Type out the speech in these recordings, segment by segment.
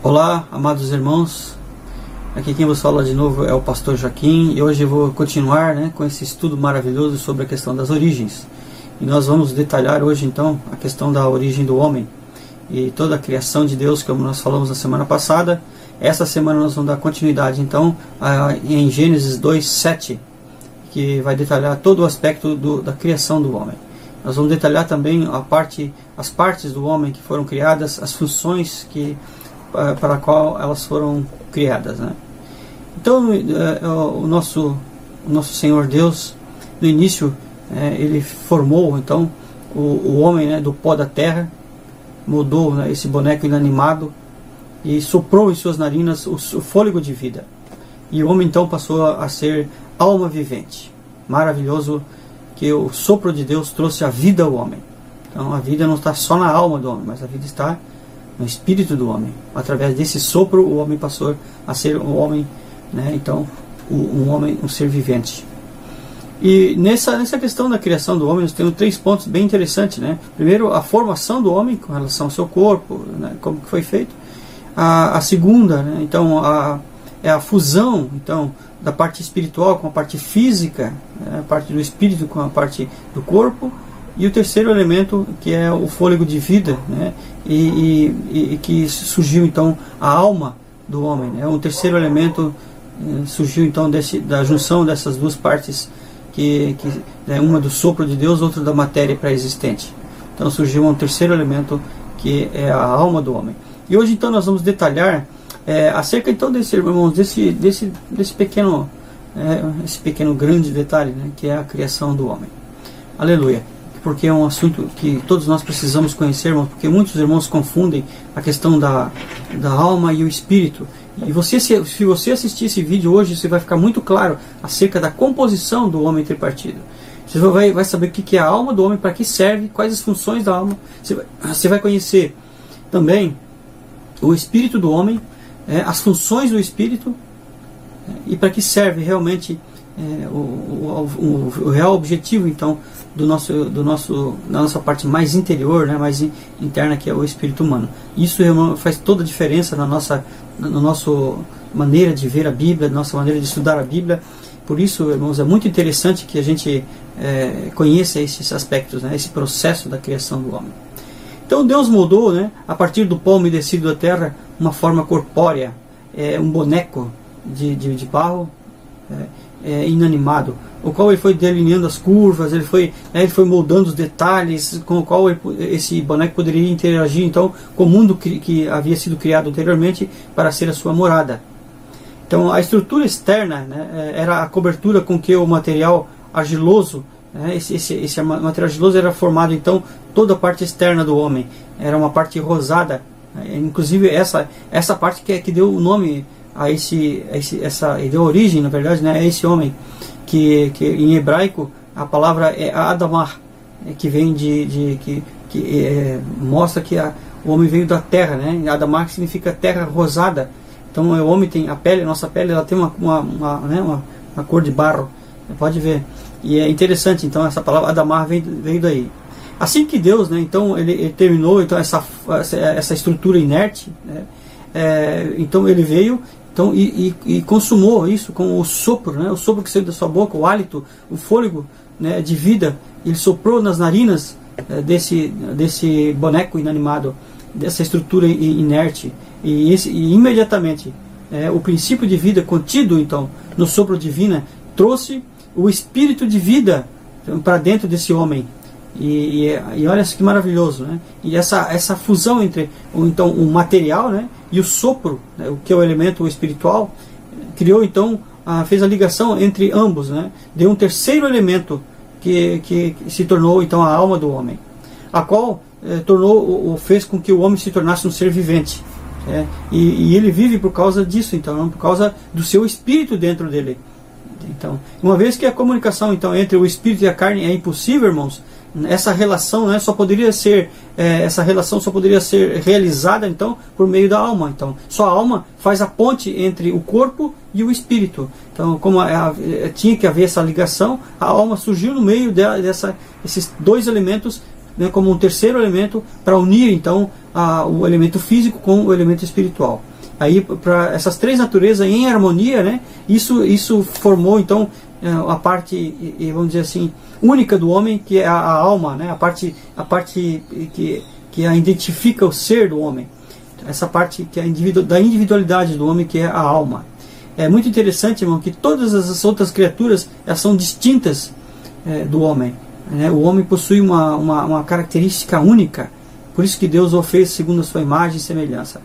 Olá, amados irmãos, aqui quem vos fala de novo é o pastor Joaquim e hoje eu vou continuar com esse estudo maravilhoso sobre a questão das origens. E nós vamos detalhar hoje então a questão da origem do homem e toda a criação de Deus, como nós falamos na semana passada. Essa semana nós vamos dar continuidade então em Gênesis 2:7, que vai detalhar todo o aspecto da criação do homem. Nós vamos detalhar também as partes do homem que foram criadas, as funções para a qual elas foram criadas, Então o nosso Senhor Deus, no início, ele formou então o homem do pó da terra, moldou esse boneco inanimado e soprou em suas narinas o fôlego de vida, e o homem então passou a ser alma vivente. Maravilhoso que o sopro de Deus trouxe a vida ao homem. Então a vida não está só na alma do homem, mas a vida está no espírito do homem. Através desse sopro o homem passou a ser um homem, então um ser vivente. E nessa questão da criação do homem nós temos 3 pontos bem interessantes, Primeiro, a formação do homem com relação ao seu corpo, como que foi feito. A segunda, então é a fusão então da parte espiritual com a parte física, a parte do espírito com a parte do corpo. E o terceiro elemento, que é o fôlego de vida, e que surgiu então a alma do homem. Um terceiro elemento surgiu então da junção dessas duas partes, que uma do sopro de Deus, outra da matéria pré-existente. Então surgiu um terceiro elemento, que é a alma do homem. E hoje então nós vamos detalhar acerca então desse pequeno grande detalhe, que é a criação do homem. Aleluia! Porque é um assunto que todos nós precisamos conhecer, irmãos, porque muitos irmãos confundem a questão da alma e o espírito. E se você assistir esse vídeo hoje, você vai ficar muito claro acerca da composição do homem tripartido. Você vai saber o que é a alma do homem, para que serve, quais as funções da alma. Você vai conhecer também o espírito do homem, as funções do espírito, e para que serve realmente o real objetivo então da nossa parte mais interior, mais interna, que é o espírito humano. Isso faz toda a diferença na nossa maneira de ver a Bíblia, na nossa maneira de estudar a Bíblia. Por isso, irmãos, é muito interessante que a gente conheça esses aspectos, esse processo da criação do homem. Então Deus moldou, a partir do pó umedecido da terra, uma forma corpórea, um boneco de barro inanimado, o qual ele foi delineando as curvas, ele foi moldando os detalhes com o qual esse boneco poderia interagir então com o mundo que havia sido criado anteriormente para ser a sua morada. Então a estrutura externa era a cobertura com que o material argiloso, esse material argiloso era formado então toda a parte externa do homem. Era uma parte rosada, inclusive essa parte que deu o nome deu origem, na verdade, a esse homem, que em hebraico a palavra é Adamar, que vem mostra que o homem veio da terra, Adamar significa terra rosada. Então o homem tem a nossa pele, ela tem uma cor de barro, pode ver. E é interessante, então essa palavra Adamar veio daí. Assim que Deus, então ele terminou então essa estrutura inerte, então ele veio e consumou isso com o sopro, o sopro que saiu da sua boca, o hálito, o fôlego de vida. Ele soprou nas narinas desse boneco inanimado, dessa estrutura inerte, e imediatamente o princípio de vida contido então no sopro divino trouxe o espírito de vida para dentro desse homem. E olha que maravilhoso, E essa fusão entre então o material, e o sopro, o que é o elemento espiritual, criou então fez a ligação entre ambos, Deu um terceiro elemento que se tornou então a alma do homem, a qual fez com que o homem se tornasse um ser vivente, e ele vive por causa disso, então por causa do seu espírito dentro dele. Então, uma vez que a comunicação então entre o espírito e a carne é impossível, irmãos, essa relação só poderia ser realizada então por meio da alma. Então só a alma faz a ponte entre o corpo e o espírito. Então, como tinha que haver essa ligação, a alma surgiu no meio desses dois elementos, como um terceiro elemento, para unir então o elemento físico com o elemento espiritual. aí para essas três naturezas em harmonia, né? Isso formou então a parte, vamos dizer assim, única do homem, que é a alma, né? A parte que identifica o ser do homem, essa parte que é da individualidade do homem, que é a alma. É muito interessante, irmão, que todas as outras criaturas, elas são distintas do homem, né? O homem possui uma característica única, por isso que Deus o fez segundo a sua imagem e semelhança.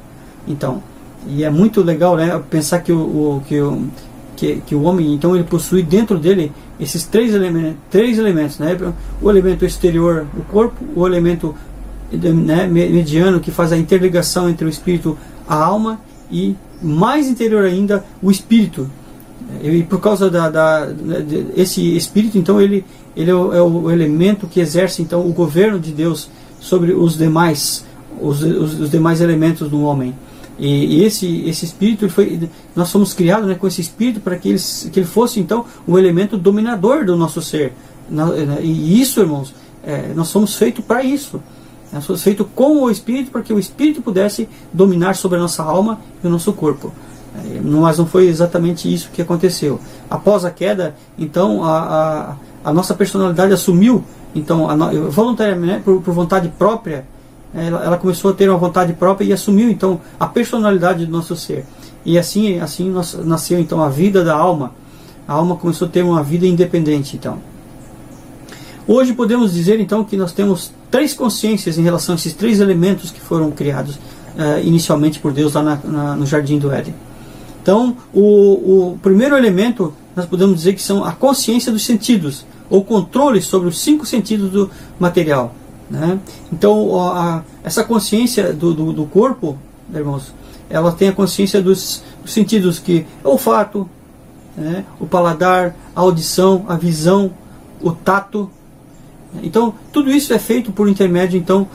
Então, e é muito legal, né, pensar que o homem, então, ele possui dentro dele esses três elementos, né? O elemento exterior, o corpo, o elemento, né, mediano, que faz a interligação entre o espírito, a alma, e mais interior ainda, o espírito. E por causa esse espírito, então, ele é o elemento que exerce então o governo de Deus sobre os demais elementos do homem. E esse espírito, nós fomos criados, né, com esse espírito para que ele fosse então o elemento dominador do nosso ser. E isso, irmãos, nós somos feitos para isso. Nós somos feitos com o espírito para que o espírito pudesse dominar sobre a nossa alma e o nosso corpo. Mas não foi exatamente isso que aconteceu. Após a queda, então a nossa personalidade assumiu, então voluntariamente, né, por vontade própria. Ela começou a ter uma vontade própria e assumiu então a personalidade do nosso ser. E assim nasceu então a vida da alma. A alma começou a ter uma vida independente. Então, hoje podemos dizer então que nós temos três consciências em relação a esses três elementos que foram criados inicialmente por Deus lá no Jardim do Éden. Então, o primeiro elemento nós podemos dizer que são a consciência dos sentidos, ou controle sobre os 5 sentidos do material, né? Então, essa consciência do corpo, irmãos, ela tem a consciência dos sentidos, que é o olfato, né, o paladar, a audição, a visão, o tato. Então, tudo isso é feito por intermédio então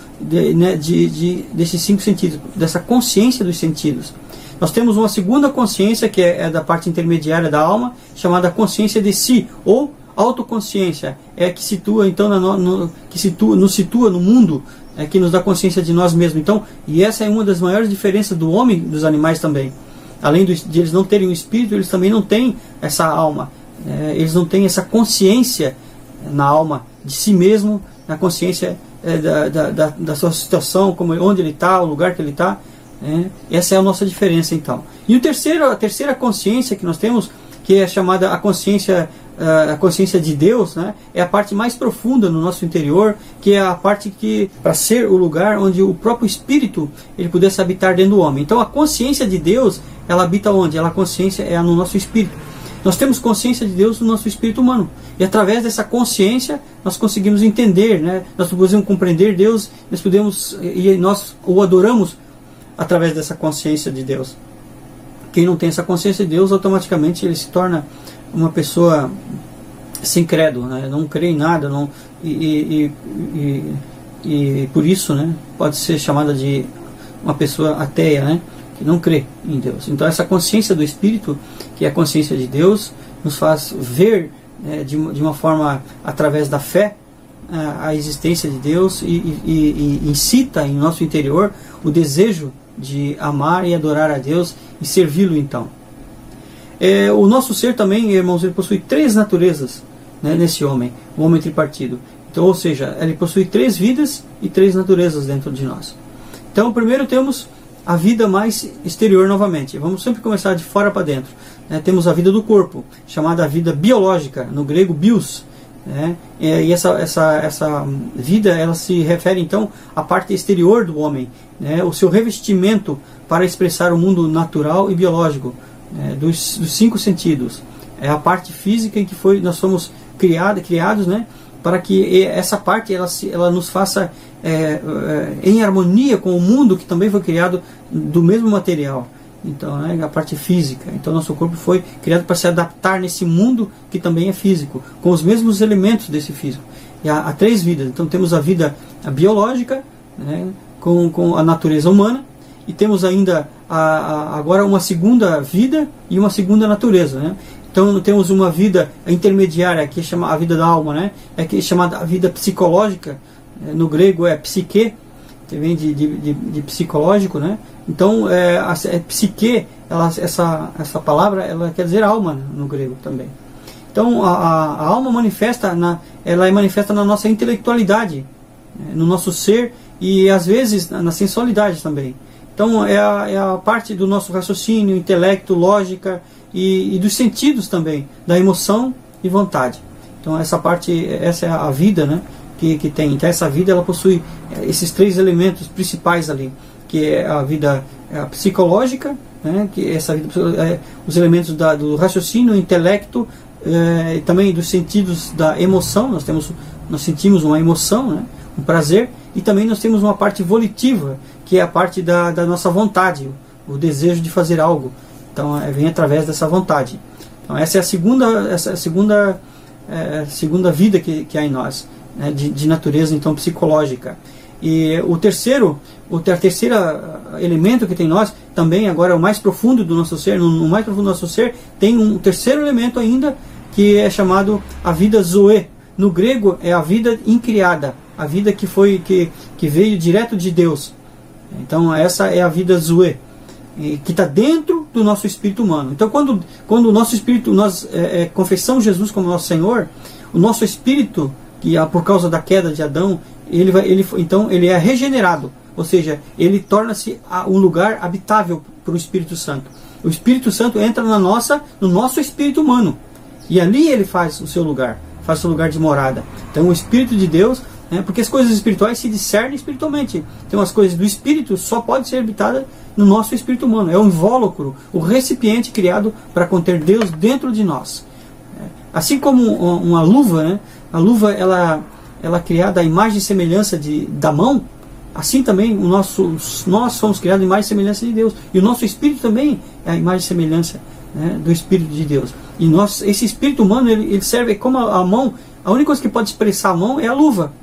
desses 5 sentidos, dessa consciência dos sentidos. Nós temos uma segunda consciência, que é da parte intermediária da alma, chamada consciência de si, ou autoconsciência, que situa então nos situa no mundo, que nos dá consciência de nós mesmos. Então, e essa é uma das maiores diferenças do homem e dos animais também. Além de eles não terem um espírito, eles também não têm essa alma, eles não têm essa consciência na alma de si mesmo, na consciência da sua situação, onde ele está, o lugar que ele está. Essa é a nossa diferença então. E a terceira consciência que nós temos, que é chamada a consciência de Deus, né, é a parte mais profunda no nosso interior, que é a parte que, para ser o lugar onde o próprio Espírito ele pudesse habitar dentro do homem. Então a consciência de Deus, ela habita onde? A consciência é no nosso espírito. Nós temos consciência de Deus no nosso espírito humano. E através dessa consciência nós conseguimos entender, né, nós podemos compreender Deus, nós o adoramos através dessa consciência de Deus. Quem não tem essa consciência de Deus, automaticamente ele se torna uma pessoa sem credo, né? Não crê em nada, e por isso, né, pode ser chamada de uma pessoa ateia, né, que não crê em Deus. Então essa consciência do Espírito, que é a consciência de Deus, nos faz ver, né, de uma forma através da fé a existência de Deus, e incita em nosso interior o desejo de amar e adorar a Deus e servi-lo então. O nosso ser também, irmãos, ele possui 3 naturezas, né, nesse homem, o homem tripartido. Então, ou seja, ele possui 3 vidas e 3 naturezas dentro de nós. Então, primeiro temos a vida mais exterior novamente. Vamos sempre começar de fora para dentro, né? Temos a vida do corpo, chamada vida biológica, no grego bios, né? E essa vida, ela se refere então à parte exterior do homem, né? O seu revestimento para expressar o mundo natural e biológico, dos 5 sentidos. É a parte física em que nós fomos criados, né, para que essa parte ela nos faça em harmonia com o mundo que também foi criado do mesmo material. Então, né, a parte física. Então nosso corpo foi criado para se adaptar nesse mundo que também é físico, com os mesmos elementos desse físico. E há 3 vidas. Então temos a vida biológica, né, com a natureza humana, e temos ainda agora uma segunda vida e uma segunda natureza, né? Então temos uma vida intermediária, que é a vida da alma, né? Que é chamada a vida psicológica, no grego é psique, que vem de psicológico, né? Então, psique, essa palavra, ela quer dizer alma no grego também. Então, a alma ela é manifesta na nossa intelectualidade, no nosso ser e, às vezes, na sensualidade também. Então, é a parte do nosso raciocínio, intelecto, lógica e dos sentidos também, da emoção e vontade. Então, essa é a vida, né, que tem. Então, essa vida, ela possui esses 3 elementos principais ali, que é a vida psicológica, né, que essa vida, os elementos do raciocínio, intelecto, e também dos sentidos da emoção. Nós sentimos uma emoção, né, um prazer, e também nós temos uma parte volitiva, que é a parte da nossa vontade, o desejo de fazer algo. Então, vem através dessa vontade. Então, essa é a segunda vida que há em nós, né, de natureza então psicológica. E o terceiro elemento que tem em nós, também agora é o mais profundo do nosso ser. No mais profundo do nosso ser tem um terceiro elemento ainda, que é chamado a vida zoe. No grego é a vida incriada, a vida que veio direto de Deus. Então essa é a vida zoe, que está dentro do nosso espírito humano. Então quando o nosso espírito, nós confessamos Jesus como nosso Senhor, o nosso espírito, que por causa da queda de Adão, ele é regenerado, ou seja, ele torna-se um lugar habitável para o Espírito Santo. O Espírito Santo entra no nosso espírito humano, e ali ele faz o seu lugar de morada. Então o Espírito de Deus, né, porque as coisas espirituais se discernem espiritualmente. Então as coisas do Espírito só podem ser habitadas no nosso espírito humano. É um invólucro, o recipiente criado para conter Deus dentro de nós. Assim como uma luva, né? A luva ela é criada à imagem e semelhança da mão. Assim também nós somos criados à imagem e semelhança de Deus. E o nosso espírito também é a imagem e semelhança, né, do Espírito de Deus. E esse espírito humano, ele serve como a mão. A única coisa que pode expressar a mão é a luva,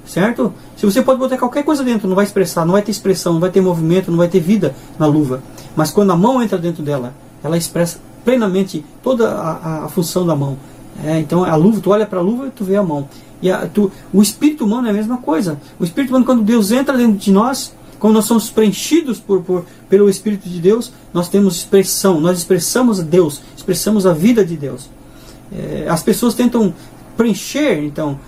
certo? Se você pode botar qualquer coisa dentro, não vai expressar, não vai ter expressão, não vai ter movimento, não vai ter vida na luva. Mas quando a mão entra dentro dela, ela expressa plenamente toda a função da mão. Então a luva, tu olha para a luva e tu vê a mão. E o espírito humano é a mesma coisa. O espírito humano, quando Deus entra dentro de nós, quando nós somos preenchidos pelo Espírito de Deus, nós temos expressão, nós expressamos a Deus, expressamos a vida de Deus. As pessoas tentam preencher então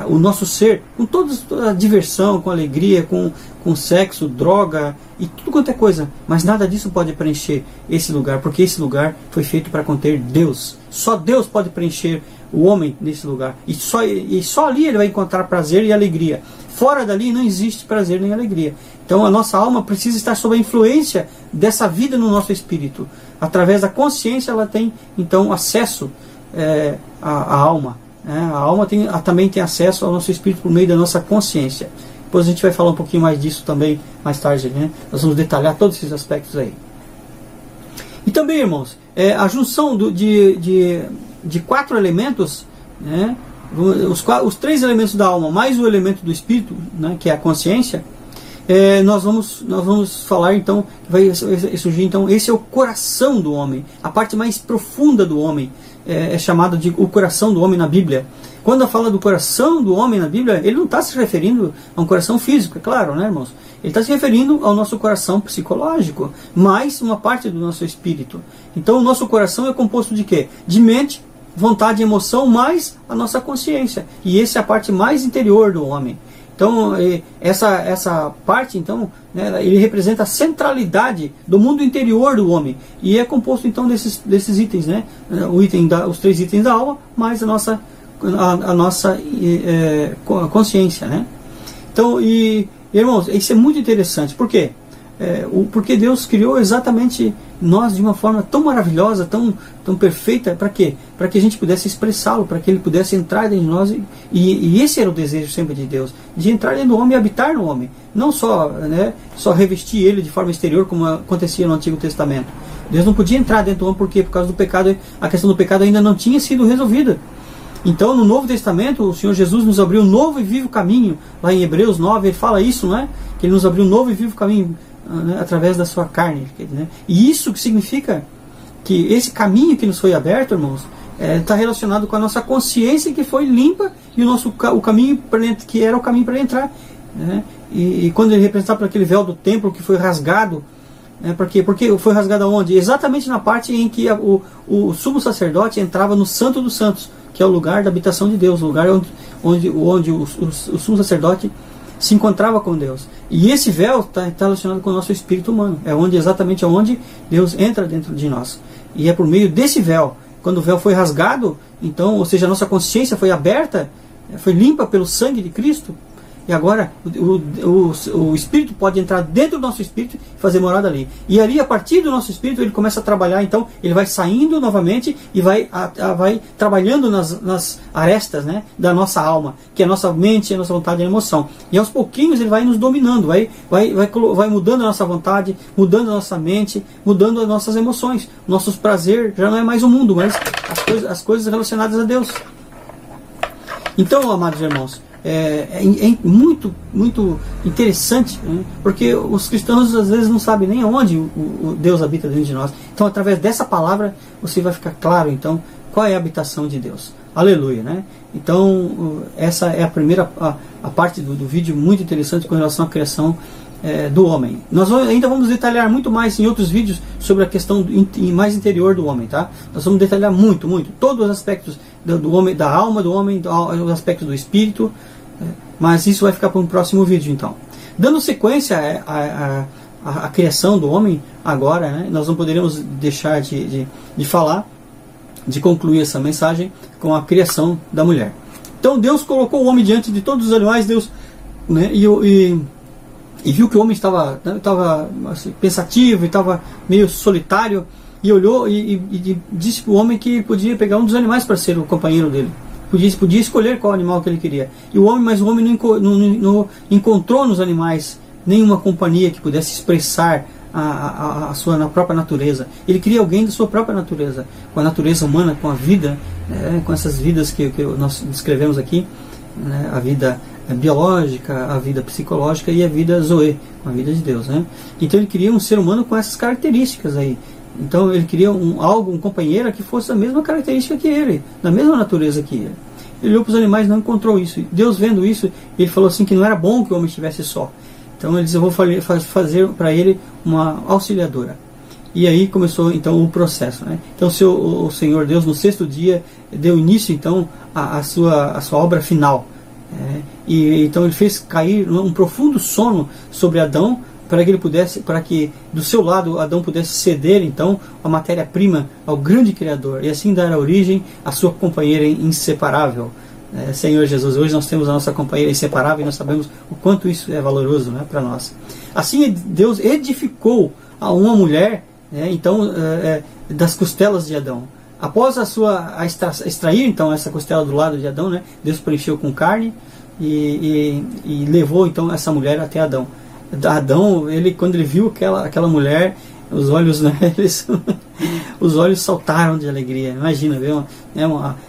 o nosso ser com toda a diversão, com alegria, com sexo, droga e tudo quanto é coisa, mas nada disso pode preencher esse lugar, porque esse lugar foi feito para conter Deus. Só Deus pode preencher o homem nesse lugar, e só ali ele vai encontrar prazer e alegria. Fora dali não existe prazer nem alegria. Então a nossa alma precisa estar sob a influência dessa vida no nosso espírito. Através da consciência ela tem então acesso à alma. A alma também tem acesso ao nosso espírito por meio da nossa consciência. Depois a gente vai falar um pouquinho mais disso também mais tarde, né? Nós vamos detalhar todos esses aspectos aí. E também, irmãos, a junção de 4 elementos, né? Os 3 elementos da alma mais o elemento do espírito, né? Que é a consciência. Nós vamos falar então, vai surgir então, esse é o coração do homem, a parte mais profunda do homem. É chamado de o coração do homem na Bíblia. Quando fala do coração do homem na Bíblia, ele não está se referindo a um coração físico, é claro, né, irmãos? Ele está se referindo ao nosso coração psicológico, mais uma parte do nosso espírito. Então o nosso coração é composto de quê? De mente, vontade e emoção, mais a nossa consciência. E essa é a parte mais interior do homem. Então essa parte, então, né, ele representa a centralidade do mundo interior do homem, e é composto então desses itens, né? Os 3 itens da alma mais a nossa consciência, né? Então, irmãos, isso é muito interessante. Por quê? Porque Deus criou exatamente nós de uma forma tão maravilhosa, tão perfeita. Para quê? Para que a gente pudesse expressá-lo, para que ele pudesse entrar dentro de nós. E esse era o desejo sempre de Deus, de entrar dentro do homem e habitar no homem. Não só revestir ele de forma exterior, como acontecia no Antigo Testamento. Deus não podia entrar dentro do homem, porque por causa do pecado, a questão do pecado ainda não tinha sido resolvida. Então no Novo Testamento o Senhor Jesus nos abriu um novo e vivo caminho. Lá em Hebreus 9 ele fala isso, não é? Que ele nos abriu um novo e vivo caminho, né, através da sua carne, né? E isso que significa que esse caminho que nos foi aberto, irmãos, está relacionado com a nossa consciência, que foi limpa, e o caminho que era o caminho para entrar né? E quando ele representava por aquele véu do templo que foi rasgado, porque foi rasgado aonde? Exatamente na parte em que o sumo sacerdote entrava no Santo dos Santos, que é o lugar da habitação de Deus, o lugar onde o sumo sacerdote se encontrava com Deus. E esse véu está relacionado com o nosso espírito humano. É exatamente onde Deus entra dentro de nós. E é por meio desse véu. Quando o véu foi rasgado, então, ou seja, a nossa consciência foi aberta, foi limpa pelo sangue de Cristo. E agora o Espírito pode entrar dentro do nosso Espírito e fazer morada ali. E ali, a partir do nosso Espírito, ele começa a trabalhar. Então, ele vai saindo novamente e vai trabalhando nas arestas, né, da nossa alma, que é a nossa mente, a nossa vontade e a emoção. E aos pouquinhos ele vai nos dominando, vai mudando a nossa vontade, mudando a nossa mente, mudando as nossas emoções. Nossos prazeres já não é mais o mundo, mas as coisas relacionadas a Deus. Então, amados irmãos, é muito, muito interessante, né? Porque os cristãos às vezes não sabem nem onde o Deus habita dentro de nós. Então, através dessa palavra, você vai ficar claro, então, qual é a habitação de Deus. Aleluia, né? Então, essa é a primeira a parte do vídeo muito interessante com relação à criação do homem. Nós ainda vamos detalhar muito mais em outros vídeos sobre a questão mais interior do homem, tá? Nós vamos detalhar muito, todos os aspectos do homem, da alma do homem, os aspectos do espírito, mas isso vai ficar para um próximo vídeo, então. Dando sequência à criação do homem, agora, né, nós não poderíamos deixar de falar, de concluir essa mensagem com a criação da mulher. Então Deus colocou o homem diante de todos os animais, Deus, né, e viu que o homem estava assim, pensativo, estava meio solitário, e olhou e disse para o homem que podia pegar um dos animais para ser o companheiro dele. Podia escolher qual animal que ele queria. Mas o homem não encontrou nos animais nenhuma companhia que pudesse expressar a sua própria natureza. Ele queria alguém da sua própria natureza, com a natureza humana, com a vida, com essas vidas que nós descrevemos aqui, né, a vida biológica, a vida psicológica e a vida zoe, com a vida de Deus, né? Então ele queria um ser humano com essas características aí. Então ele queria um companheiro que fosse da mesma característica que ele, da mesma natureza que ele. Ele olhou para os animais e não encontrou isso. Deus, vendo isso, ele falou assim que não era bom que o homem estivesse só. Então ele disse: eu vou fazer para ele uma auxiliadora. E aí começou então o processo, né? Então o Senhor Deus, no 6º dia, deu início então à sua obra final. E então ele fez cair um profundo sono sobre Adão, para que do seu lado Adão pudesse ceder então a matéria-prima ao grande Criador, e assim dar origem à sua companheira inseparável, Senhor Jesus. Hoje nós temos a nossa companheira inseparável e nós sabemos o quanto isso é valoroso, né, para nós. Assim Deus edificou a uma mulher, então das costelas de Adão. Após extrair então essa costela do lado de Adão, né, Deus preencheu com carne e levou então essa mulher até Adão. Adão, quando ele viu aquela mulher, os olhos, né, os olhos saltaram de alegria. Imagina, viu?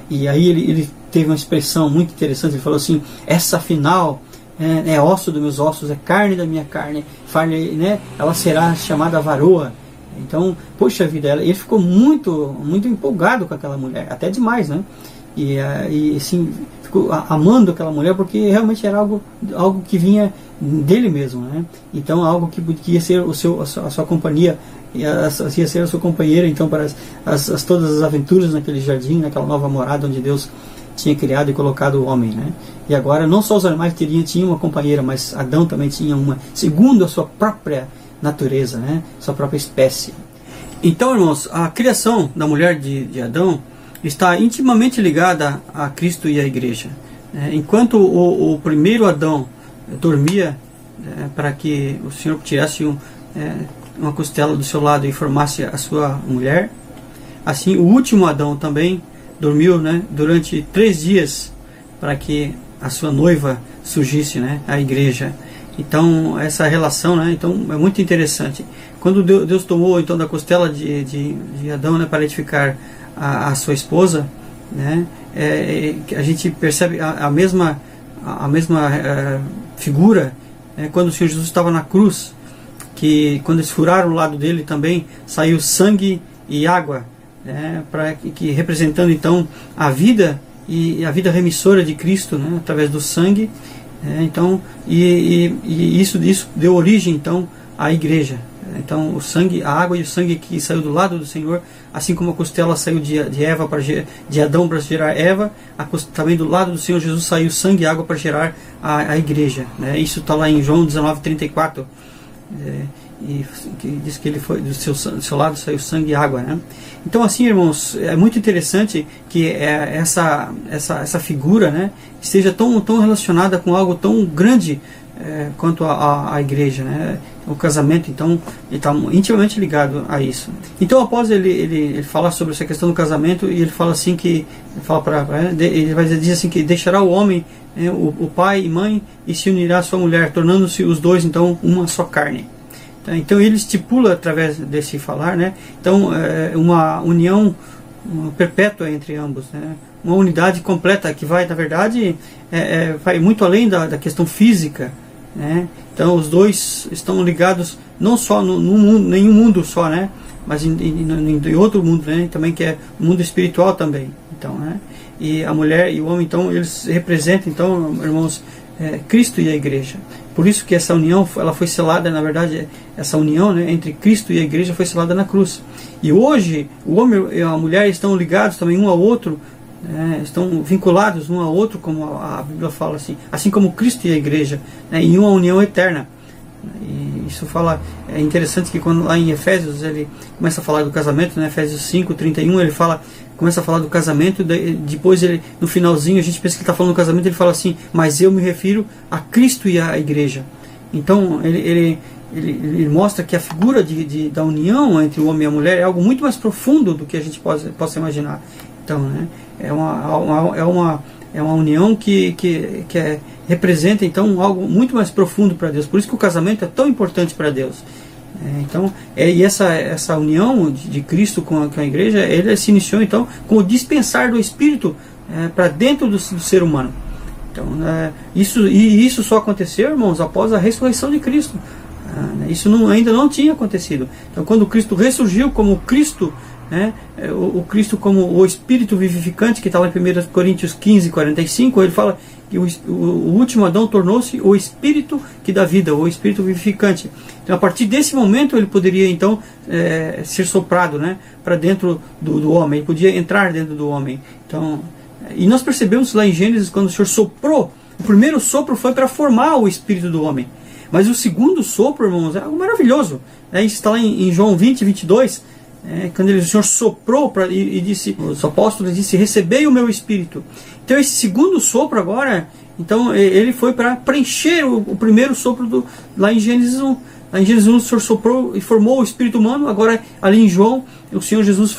E aí ele teve uma expressão muito interessante. Ele falou assim: essa afinal é osso dos meus ossos, é carne da minha carne, né? Ela será chamada varoa. Então, poxa vida, ele ficou muito, muito empolgado com aquela mulher, até demais, né? E assim, ficou amando aquela mulher, porque realmente era algo que vinha dele mesmo, né? Então, algo que ia ser a sua companhia, ia ser a sua companheira então para todas as aventuras naquele jardim, naquela nova morada onde Deus tinha criado e colocado o homem, né? E agora não só os animais tinham uma companheira, mas Adão também tinha uma, segundo a sua própria natureza, né? Sua própria espécie. Então, irmãos, a criação da mulher de Adão está intimamente ligada a Cristo e à igreja. Enquanto o primeiro Adão dormia para que o Senhor tirasse uma costela do seu lado e formasse a sua mulher, assim o último Adão também dormiu, né, durante 3 dias para que a sua noiva surgisse, né, a igreja. Então essa relação, né, então é muito interessante. Quando Deus tomou então da costela de Adão, né, para edificar a sua esposa, né, a gente percebe a mesma figura, quando o Senhor Jesus estava na cruz, que quando eles furaram o lado dele também saiu sangue e água, que representando então a vida e a vida remissora de Cristo, né, através do sangue, Então, isso deu origem então à igreja. Então, o sangue, a água e o sangue que saiu do lado do Senhor, assim como a costela saiu de Adão para gerar Eva, também do lado do Senhor Jesus saiu sangue e água para gerar a igreja. Isso está lá em João 19:34. E que diz que ele foi do seu lado saiu sangue e água, Então, assim, irmãos, é muito interessante que essa figura, esteja tão relacionada com algo tão grande quanto a igreja, O casamento, então, ele está intimamente ligado a isso. Então, após ele falar sobre essa questão do casamento, e ele fala assim que ele vai dizer assim que deixará o homem, o pai e mãe, e se unirá à sua mulher, tornando-se os dois então uma só carne. Então ele estipula através desse falar, então uma união perpétua entre ambos, uma unidade completa que vai, na verdade, vai muito além da questão física, Então os dois estão ligados não só no mundo, nenhum mundo só, mas em outro mundo, também, que é o mundo espiritual também. Então, e a mulher e o homem, então, eles representam, então, irmãos, Cristo e a igreja. Por isso que essa união, ela foi selada, na verdade, essa união, entre Cristo e a igreja foi selada na cruz. E hoje, o homem e a mulher estão ligados também um ao outro, estão vinculados um ao outro, como a Bíblia fala assim como Cristo e a igreja, em uma união eterna. E isso é interessante que quando lá em Efésios ele começa a falar do casamento, Efésios 5:31, ele começa a falar do casamento, depois no finalzinho a gente pensa que ele está falando do casamento, ele fala assim, mas eu me refiro a Cristo e à igreja. Então ele mostra que a figura da união entre o homem e a mulher é algo muito mais profundo do que a gente possa imaginar. Então, é uma união que representa então algo muito mais profundo para Deus. Por isso que o casamento é tão importante para Deus. Então, e essa união de Cristo com a igreja, ele se iniciou então com o dispensar do Espírito para dentro do ser humano. Então, isso só aconteceu, irmãos, após a ressurreição de Cristo. Isso ainda não tinha acontecido. Então, quando Cristo ressurgiu como Cristo, o Cristo como o Espírito vivificante, que está lá em 1 Coríntios 15:45, ele fala que o último Adão tornou-se o Espírito que dá vida, o Espírito vivificante. Então, a partir desse momento, ele poderia então ser soprado para dentro do homem, ele podia entrar dentro do homem. Então, e nós percebemos lá em Gênesis, quando o Senhor soprou, o primeiro sopro foi para formar o Espírito do homem. Mas o segundo sopro, irmãos, é algo maravilhoso. Isso está lá em João 20:22, quando o Senhor soprou e disse, os apóstolos disse, recebei o meu Espírito. Então esse segundo sopro agora, então ele foi para preencher o primeiro sopro lá em Gênesis 1. Lá em Gênesis 1 o Senhor soprou e formou o Espírito humano. Agora ali em João, o Senhor Jesus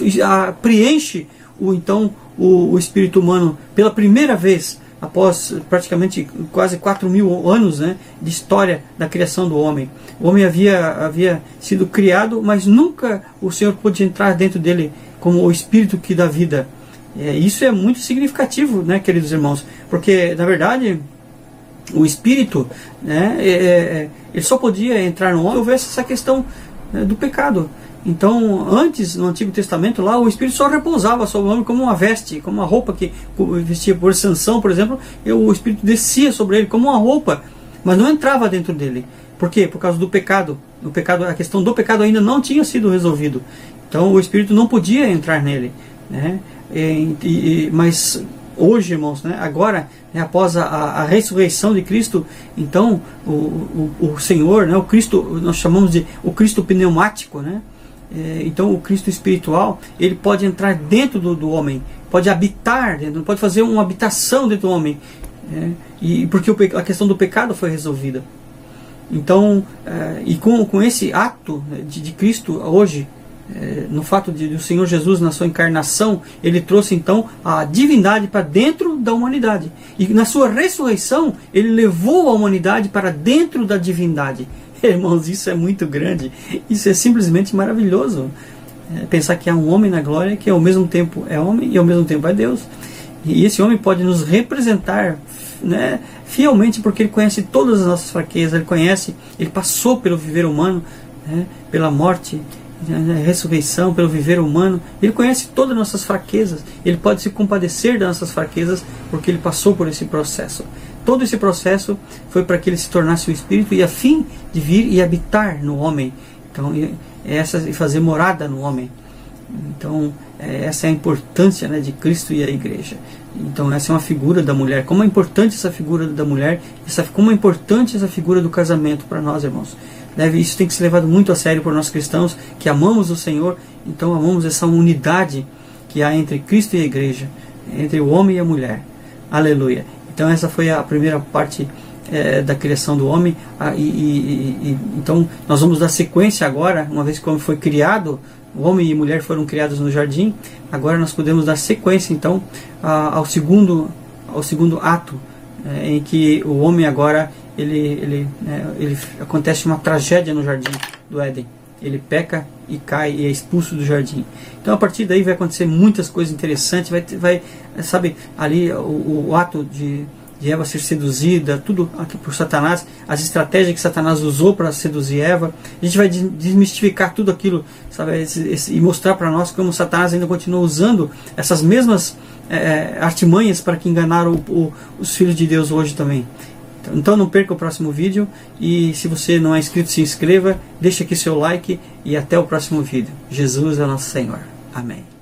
preenche o Espírito humano pela primeira vez, após praticamente quase 4.000 anos de história da criação do homem. O homem havia sido criado, mas nunca o Senhor pôde entrar dentro dele como o Espírito que dá vida. Isso é muito significativo, queridos irmãos, porque na verdade o Espírito ele só podia entrar no homem se houvesse essa questão do pecado. Então, antes, no Antigo Testamento, lá o Espírito só repousava sobre o homem como uma veste, como uma roupa que vestia por Sansão, por exemplo, o Espírito descia sobre ele como uma roupa, mas não entrava dentro dele. Por quê? Por causa do pecado. A questão do pecado ainda não tinha sido resolvido. Então, o Espírito não podia entrar nele. Mas hoje, irmãos, agora, após a ressurreição de Cristo, então, o Senhor, o Cristo, nós chamamos de o Cristo pneumático, então o Cristo espiritual, ele pode entrar dentro do homem, pode habitar dentro, pode fazer uma habitação dentro do homem, e porque a questão do pecado foi resolvida. Então, e com esse ato de Cristo hoje, no fato de o Senhor Jesus, na sua encarnação, ele trouxe então a divindade para dentro da humanidade, e na sua ressurreição ele levou a humanidade para dentro da divindade. Irmãos, isso é muito grande, isso é simplesmente maravilhoso. Pensar que há um homem na glória que ao mesmo tempo é homem e ao mesmo tempo é Deus, e esse homem pode nos representar fielmente, porque ele conhece todas as nossas fraquezas, ele passou pelo viver humano, pela morte, ressurreição, pelo viver humano, ele conhece todas as nossas fraquezas, ele pode se compadecer das nossas fraquezas, porque ele passou por esse processo. todo esse processo foi para que ele se tornasse o Espírito, e a fim de vir e habitar no homem. Então, e fazer morada no homem. Então, essa é a importância, né, de Cristo e a igreja. Então, essa é uma figura da mulher. Como é importante essa figura da mulher, como é importante essa figura do casamento para nós, irmãos. Isso tem que ser levado muito a sério por nós cristãos, que amamos o Senhor. Então, amamos essa unidade que há entre Cristo e a igreja, entre o homem e a mulher. Aleluia. Então, essa foi a primeira parte da criação do homem. Então, nós vamos dar sequência agora, uma vez que o homem foi criado, o homem e a mulher foram criados no jardim. Agora nós podemos dar sequência, então, ao segundo ato, em que o homem agora, acontece uma tragédia no jardim do Éden. Ele peca e cai e é expulso do jardim. Então, a partir daí vai acontecer muitas coisas interessantes. Sabe, ali o ato de Eva ser seduzida, tudo aqui por Satanás, as estratégias que Satanás usou para seduzir Eva. A gente vai desmistificar tudo aquilo, sabe, e mostrar para nós como Satanás ainda continua usando essas mesmas artimanhas para que enganaram os filhos de Deus hoje também. Então não perca o próximo vídeo, e se você não é inscrito, se inscreva, deixa aqui seu like, e até o próximo vídeo. Jesus é nosso Senhor. Amém.